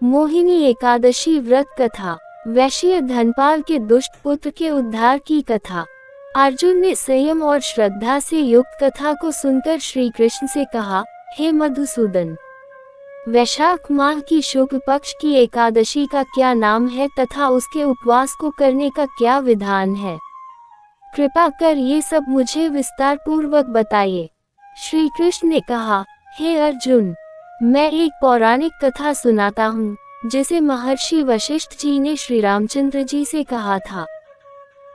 मोहिनी एकादशी व्रत कथा। वैश्य धनपाल के दुष्ट पुत्र के उद्धार की कथा। अर्जुन ने संयम और श्रद्धा से युक्त कथा को सुनकर श्री कृष्ण से कहा, हे मधुसूदन, वैशाख माह की शुक्ल पक्ष की एकादशी का क्या नाम है तथा उसके उपवास को करने का क्या विधान है? कृपा कर ये सब मुझे विस्तार पूर्वक बताइए। श्री कृष्ण ने कहा, हे अर्जुन, मैं एक पौराणिक कथा सुनाता हूँ जिसे महर्षि वशिष्ठ जी ने श्री रामचंद्र जी से कहा था।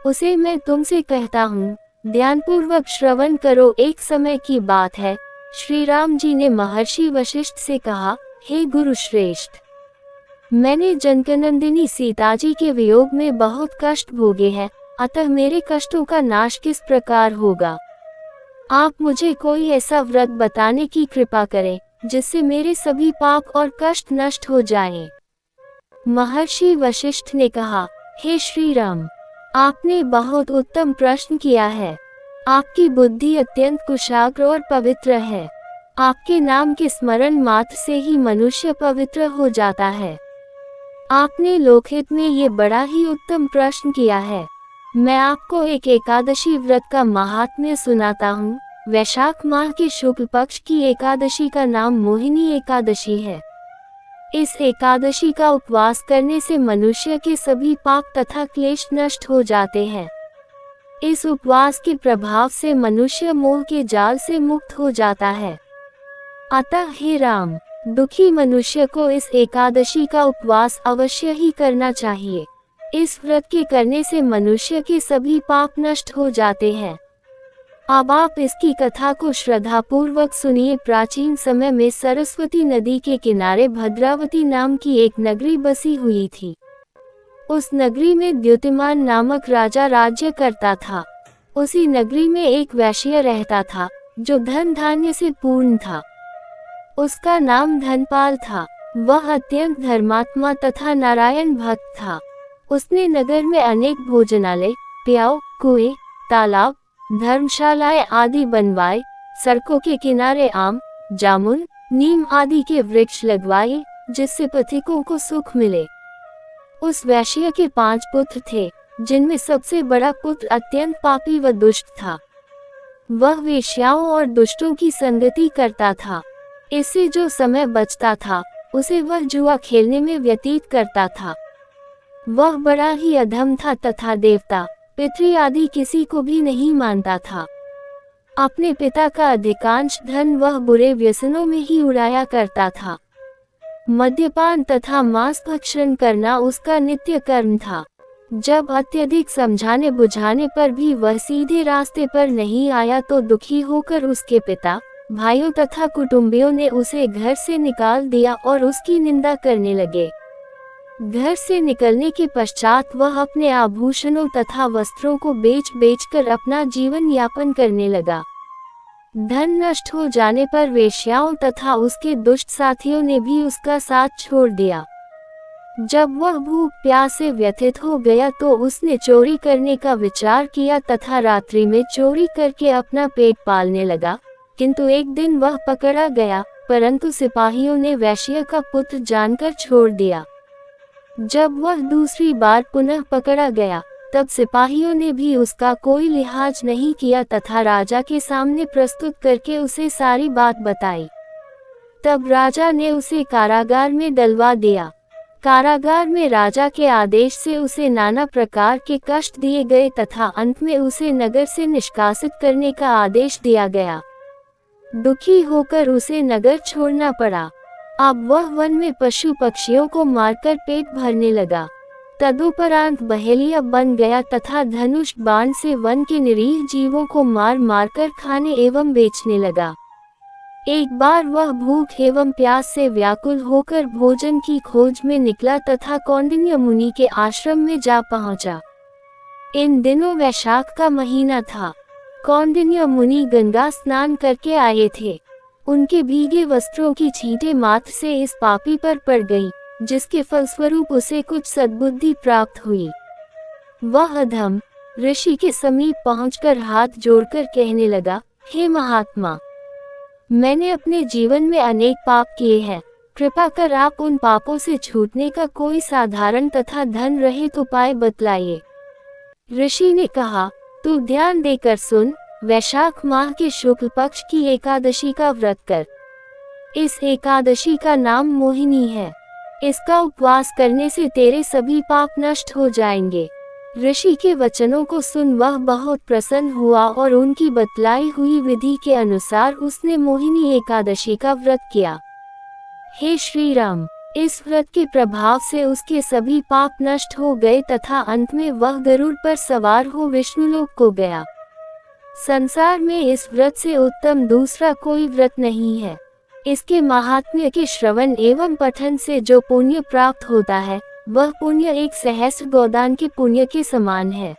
उसे मैं तुमसे कहता हूँ, ध्यानपूर्वक श्रवण करो। एक समय की बात है, श्री राम जी ने महर्षि वशिष्ठ से कहा, हे गुरु श्रेष्ठ, मैंने जनकनंदिनी सीता जी के वियोग में बहुत कष्ट भोगे हैं, अतः मेरे कष्टों का नाश किस प्रकार होगा? आप मुझे कोई ऐसा व्रत बताने की कृपा करें जिससे मेरे सभी पाप और कष्ट नष्ट हो जाएं। महर्षि वशिष्ठ ने कहा, हे श्री राम, आपने बहुत उत्तम प्रश्न किया है। आपकी बुद्धि अत्यंत कुशाग्र और पवित्र है। आपके नाम के स्मरण मात्र से ही मनुष्य पवित्र हो जाता है। आपने लोकहित में ये बड़ा ही उत्तम प्रश्न किया है। मैं आपको एक एकादशी व्रत का महात्म्य सुनाता हूँ। वैशाख माह के शुक्ल पक्ष की एकादशी का नाम मोहिनी एकादशी है। इस एकादशी का उपवास करने से मनुष्य के सभी पाप तथा क्लेश नष्ट हो जाते हैं। इस उपवास के प्रभाव से मनुष्य मोह के जाल से मुक्त हो जाता है। अतः हे राम, दुखी मनुष्य को इस एकादशी का उपवास अवश्य ही करना चाहिए। इस व्रत के करने से मनुष्य के सभी पाप नष्ट हो जाते हैं। अब आप इसकी कथा को श्रद्धा पूर्वक सुनिए। प्राचीन समय में सरस्वती नदी के किनारे भद्रावती नाम की एक नगरी बसी हुई थी। उस नगरी में द्युतिमान नामक राजा राज्य करता था। उसी नगरी में एक वैश्य रहता था जो धन धान्य से पूर्ण था। उसका नाम धनपाल था। वह अत्यंत धर्मात्मा तथा नारायण भक्त था। उसने नगर में अनेक भोजनालय, प्याऊ, कुएं, तालाब, धर्मशालाएं आदि बनवाए। सड़कों के किनारे आम, जामुन, नीम आदि के वृक्ष लगवाए जिससे पथिकों को सुख मिले। उस वैश्य के 5 पुत्र थे, जिनमें सबसे बड़ा पुत्र अत्यंत पापी व दुष्ट था। वह वेश्याओं और दुष्टों की संगति करता था। इससे जो समय बचता था उसे वह जुआ खेलने में व्यतीत करता था। वह बड़ा ही अधम था तथा देवता, पितृ आदि किसी को भी नहीं मानता था। अपने पिता का अधिकांश धन वह बुरे व्यसनों में ही उड़ाया करता था। मद्यपान तथा मांस भक्षण करना उसका नित्य कर्म था। जब अत्यधिक समझाने बुझाने पर भी वह सीधे रास्ते पर नहीं आया तो दुखी होकर उसके पिता, भाइयों तथा कुटुंबियों ने उसे घर से निकाल दिया और उसकी निंदा करने लगे। घर से निकलने के पश्चात वह अपने आभूषणों तथा वस्त्रों को बेच कर अपना जीवन यापन करने लगा। धन नष्ट हो जाने पर वेश्याओं तथा उसके दुष्ट साथियों ने भी उसका साथ छोड़ दिया। जब वह भूख प्यास से व्यथित हो गया तो उसने चोरी करने का विचार किया तथा रात्रि में चोरी करके अपना पेट पालने लगा। किंतु एक दिन वह पकड़ा गया, परंतु सिपाहियों ने वैश्य का पुत्र जानकर छोड़ दिया। जब वह दूसरी बार पुनः पकड़ा गया तब सिपाहियों ने भी उसका कोई लिहाज नहीं किया तथा राजा के सामने प्रस्तुत करके उसे सारी बात बताई। तब राजा ने उसे कारागार में डलवा दिया। कारागार में राजा के आदेश से उसे नाना प्रकार के कष्ट दिए गए तथा अंत में उसे नगर से निष्कासित करने का आदेश दिया गया। दुखी होकर उसे नगर छोड़ना पड़ा। अब वह वन में पशु पक्षियों को मारकर पेट भरने लगा। तदुपरांत बहेलिया बन गया तथा धनुष बाण से वन के निरीह जीवों को मार कर खाने एवं बेचने लगा। एक बार वह भूख एवं प्यास से व्याकुल होकर भोजन की खोज में निकला तथा कौंडिन्य मुनि के आश्रम में जा पहुंचा। इन दिनों वैशाख का महीना था। कौंडिन्य मुनि गंगा स्नान करके आए थे। उनके भीगे वस्त्रों की छींटे मात्र से इस पापी पर पड़ गई, जिसके फलस्वरूप उसे कुछ सद्बुद्धि प्राप्त हुई। वह अधम ऋषि के समीप पहुंचकर हाथ जोड़कर कहने लगा, हे महात्मा, मैंने अपने जीवन में अनेक पाप किए हैं, कृपा कर आप उन पापों से छूटने का कोई साधारण तथा धन रहित उपाय बतलाइए। ऋषि ने कहा, तू ध्यान देकर सुन, वैशाख माह के शुक्ल पक्ष की एकादशी का व्रत कर। इस एकादशी का नाम मोहिनी है। इसका उपवास करने से तेरे सभी पाप नष्ट हो जाएंगे। ऋषि के वचनों को सुन वह बहुत प्रसन्न हुआ और उनकी बतलाई हुई विधि के अनुसार उसने मोहिनी एकादशी का व्रत किया। हे श्री राम, इस व्रत के प्रभाव से उसके सभी पाप नष्ट हो गए तथा अंत में वह गरुड़ पर सवार हो विष्णुलोक को गया। संसार में इस व्रत से उत्तम दूसरा कोई व्रत नहीं है। इसके महात्म्य के श्रवण एवं पठन से जो पुण्य प्राप्त होता है, वह पुण्य 1 सहस्त्र गोदान के पुण्य के समान है।